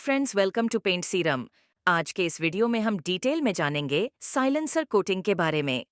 Friends, welcome to paint serum. आज के इस वीडियो में हम डिटेल में जानेंगे साइलेंसर कोटिंग के बारे में।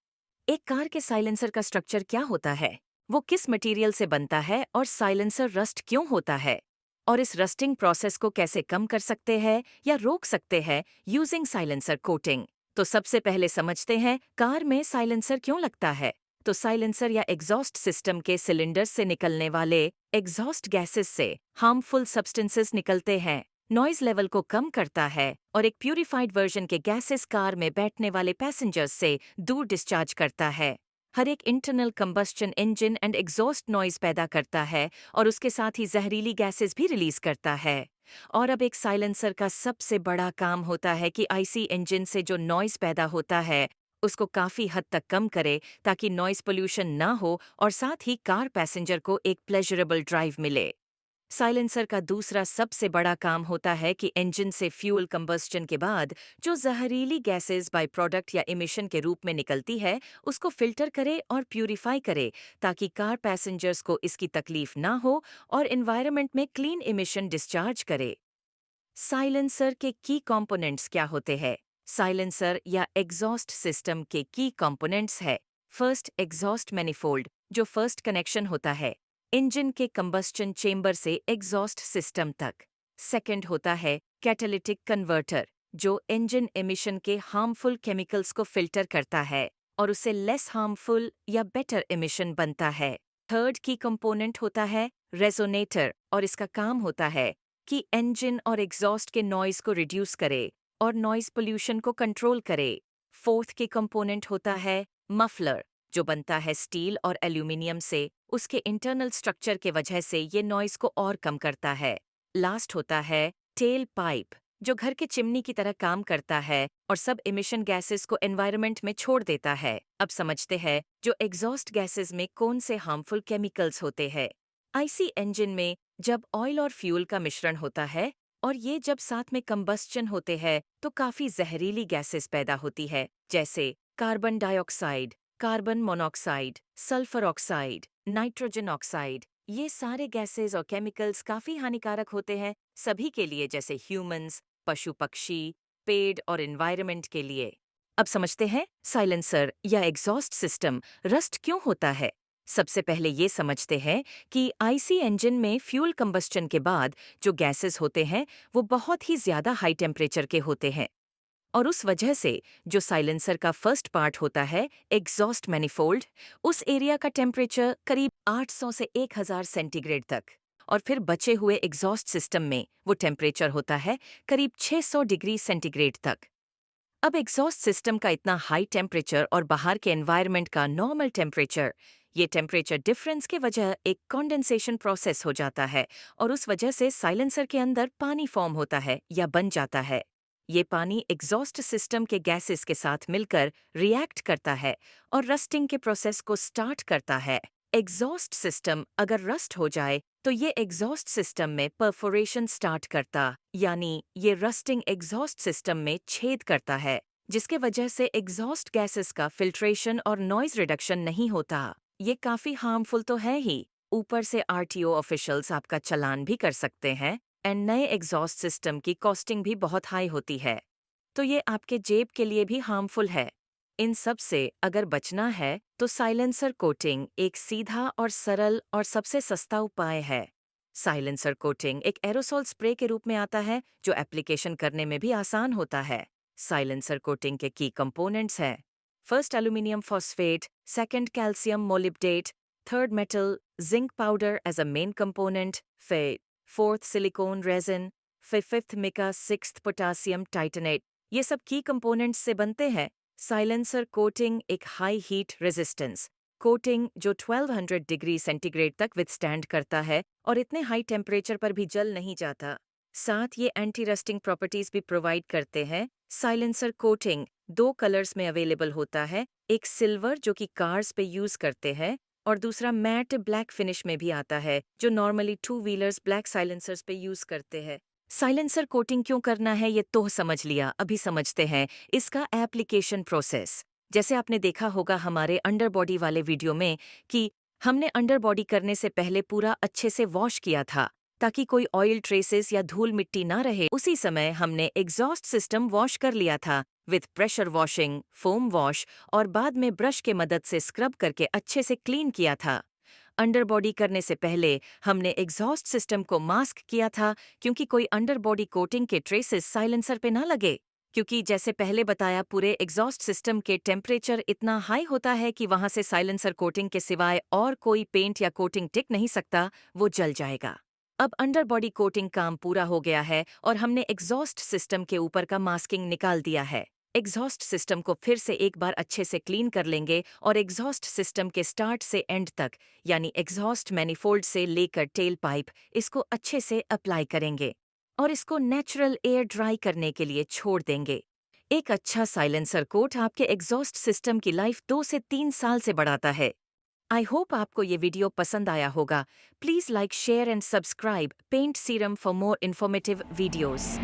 एक कार के साइलेंसर का स्ट्रक्चर क्या होता है, वो किस मटेरियल से बनता है और साइलेंसर रस्ट क्यों होता है, और इस रस्टिंग प्रोसेस को कैसे कम कर सकते हैं या रोक सकते हैं यूजिंग साइलेंसर कोटिंग। तो सबसे पहले समझते हैं कार में साइलेंसर क्यों लगता है। तो साइलेंसर या एग्जॉस्ट सिस्टम के सिलेंडर से निकलने वाले एग्जॉस्ट गैसेस से हार्मफुल सब्सटेंसेस निकलते हैं, नॉइज लेवल को कम करता है और एक प्यूरिफाइड वर्जन के गैसेस कार में बैठने वाले पैसेंजर्स से दूर डिस्चार्ज करता है। हर एक internal combustion engine and exhaust noise पैदा करता है और उसके साथ ही जहरीली गैसेस भी रिलीज करता है। और अब एक साइलेंसर का सबसे बड़ा काम होता है कि आईसी इंजन से जो नॉइज पैदा होता है उसको काफी हद तक कम करे, ताकि नॉइज पोल्यूशन ना हो और साथ ही कार पैसेंजर को एक प्लेजरेबल ड्राइव मिले। साइलेंसर का दूसरा सबसे बड़ा काम होता है कि इंजन से फ्यूल कंबस्टन के बाद जो जहरीली गैसेस बाय प्रोडक्ट या इमिशन के रूप में निकलती है उसको फिल्टर करे और प्यूरिफाई करे, ताकि कार पैसेंजर्स को इसकी तकलीफ ना हो और एनवायरनमेंट में क्लीन इमिशन डिस्चार्ज करे। साइलेंसर के की कंपोनेंट्स क्या होते हैं। साइलेंसर या एग्जॉस्ट सिस्टम के की कंपोनेंट्स है। फर्स्ट, एग्जॉस्ट मैनिफोल्ड, जो फर्स्ट कनेक्शन होता है इंजन के कंबस्टन चेंबर से एग्जॉस्ट सिस्टम तक। सेकंड होता है कैटालिटिक कन्वर्टर, जो इंजन एमिशन के हार्मफुल केमिकल्स को फिल्टर करता है और उससे लेस हार्मफुल या बेटर एमिशन बनता है। थर्ड की कंपोनेंट होता है रेजोनेटर, और इसका काम होता है कि इंजन और एग्जॉस्ट के नॉइज को रिड्यूस करे और नॉइज पोल्यूशन को कंट्रोल करे। फोर्थ की कंपोनेंट होता है मफलर, जो बनता है स्टील और एल्यूमिनियम से। उसके इंटरनल स्ट्रक्चर के वजह से ये नॉइज को और कम करता है। लास्ट होता है टेल पाइप, जो घर के चिमनी की तरह काम करता है और सब इमिशन गैसेस को एनवायरनमेंट में छोड़ देता है। अब समझते हैं जो एग्जॉस्ट गैसेस में कौन से हार्मफुल केमिकल्स होते हैं। आईसी इंजन में जब ऑयल और फ्यूल का मिश्रण होता है और ये जब साथ में कंबस्चन होते हैं तो काफी जहरीली गैसेस पैदा होती है, जैसे carbon dioxide, carbon monoxide, sulphur oxide, nitrogen oxide. ये सारे गैसेस और केमिकल्स काफी हानिकारक होते हैं सभी के लिए, जैसे ह्यूमंस, पशु पक्षी, पेड़ और एनवायरनमेंट के लिए। अब समझते हैं साइलेंसर या एग्जॉस्ट सिस्टम रस्ट क्यों होता है। सबसे पहले ये समझते हैं कि आईसी इंजन में फ्यूल कंबस्टन के बाद जो गैसेस होते हैं वो बहुत ही ज्यादा हाई टेम्परेचर के होते हैं, और उस वजह से जो साइलेंसर का फर्स्ट पार्ट होता है एग्जॉस्ट मैनिफोल्ड, उस एरिया का टेम्परेचर करीब 800 से 1000 सेंटीग्रेड तक, और फिर बचे हुए एग्जॉस्ट सिस्टम में वो टेम्परेचर होता है करीब 600 डिग्री सेंटीग्रेड तक। अब एग्जॉस्ट सिस्टम का इतना हाई टेम्परेचर और बाहर के एनवायरनमेंट का नॉर्मल टेम्परेचर, ये टेम्परेचर डिफरेंस के वजह एक कंडेंसेशन प्रोसेस हो जाता है और उस वजह से साइलेंसर के अंदर पानी फॉर्म होता है या बन जाता है। ये पानी एग्जॉस्ट सिस्टम के गैसेस के साथ मिलकर रिएक्ट करता है और रस्टिंग के प्रोसेस को स्टार्ट करता है। एग्जॉस्ट सिस्टम अगर रस्ट हो जाए तो ये एग्जॉस्ट सिस्टम में परफोरेशन स्टार्ट करता, यानी ये रस्टिंग एग्जॉस्ट सिस्टम में छेद करता है, जिसके वजह से एग्जॉस्ट गैसेस का फिल्ट्रेशन और नॉइज रिडक्शन नहीं होता। ये काफी हार्मफुल तो है ही, ऊपर से आरटीओ ऑफिशियल्स आपका चालान भी कर सकते हैं एंड नए एग्जॉस्ट सिस्टम की कॉस्टिंग भी बहुत हाई होती है, तो ये आपके जेब के लिए भी हार्मफुल है। इन सब से अगर बचना है तो साइलेंसर कोटिंग एक सीधा और सरल और सबसे सस्ता उपाय है। साइलेंसर कोटिंग एक एरोसोल स्प्रे के रूप में आता है जो एप्लीकेशन करने में भी आसान होता है। साइलेंसर कोटिंग के की कंपोनेंट्स हैं: first aluminium phosphate, second calcium molybdate, third metal zinc powder as a main component, फिर फोर्थ सिलिकॉन रेजिन, फिर fifth mica, sixth potassium titanate. ये सब की कंपोनेंट्स से बनते हैं। साइलेंसर कोटिंग एक हाई हीट रेजिस्टेंस कोटिंग जो 1200 डिग्री सेंटीग्रेड तक विथस्टैंड करता है और इतने हाई टेम्परेचर पर भी जल नहीं जाता। साथ ये एंटी रस्टिंग प्रॉपर्टीज भी प्रोवाइड करते हैं। साइलेंसर कोटिंग 2 कलर्स में अवेलेबल होता है, एक सिल्वर जो कि कार्स पे यूज करते हैं और दूसरा मैट ब्लैक फिनिश में भी आता है जो नॉर्मली 2 व्हीलर्स ब्लैक साइलेंसर्स पे यूज करते हैं। साइलेंसर कोटिंग क्यों करना है ये तो समझ लिया, अभी समझते हैं इसका एप्लीकेशन प्रोसेस। जैसे आपने देखा होगा हमारे अंडर बॉडी वाले वीडियो में कि हमने अंडर बॉडी करने से पहले पूरा अच्छे से वॉश किया था, ताकि कोई ऑयल ट्रेसेस या धूल मिट्टी ना रहे। उसी समय हमने एग्जॉस्ट सिस्टम वॉश कर लिया था with pressure washing, foam wash और बाद में ब्रश के मदद से स्क्रब करके अच्छे से क्लीन किया था। अंडर बॉडी करने से पहले हमने एग्जॉस्ट सिस्टम को मास्क किया था क्योंकि कोई अंडर बॉडी कोटिंग के ट्रेसेस साइलेंसर पे ना लगे। क्योंकि जैसे पहले बताया, पूरे एग्जॉस्ट सिस्टम के टेम्परेचर इतना हाई होता है कि वहां से साइलेंसर कोटिंग के सिवाय और कोई पेंट या कोटिंग टिक नहीं सकता, वो जल जाएगा। अब अंडर बॉडी कोटिंग काम पूरा हो गया है और हमने एग्जॉस्ट सिस्टम के ऊपर का मास्किंग निकाल दिया है। एग्जॉस्ट सिस्टम को फिर से एक बार अच्छे से क्लीन कर लेंगे और एग्जॉस्ट सिस्टम के स्टार्ट से एंड तक, यानी एग्जॉस्ट मैनिफोल्ड से लेकर टेल पाइप, इसको अच्छे से अप्लाई करेंगे और इसको नेचुरल एयर ड्राई करने के लिए छोड़ देंगे। एक अच्छा साइलेंसर कोट आपके एग्जॉस्ट सिस्टम की लाइफ 2 से 3 साल से बढ़ाता है। आई होप आपको ये वीडियो पसंद आया होगा। Please like, share and subscribe paint serum for more informative videos.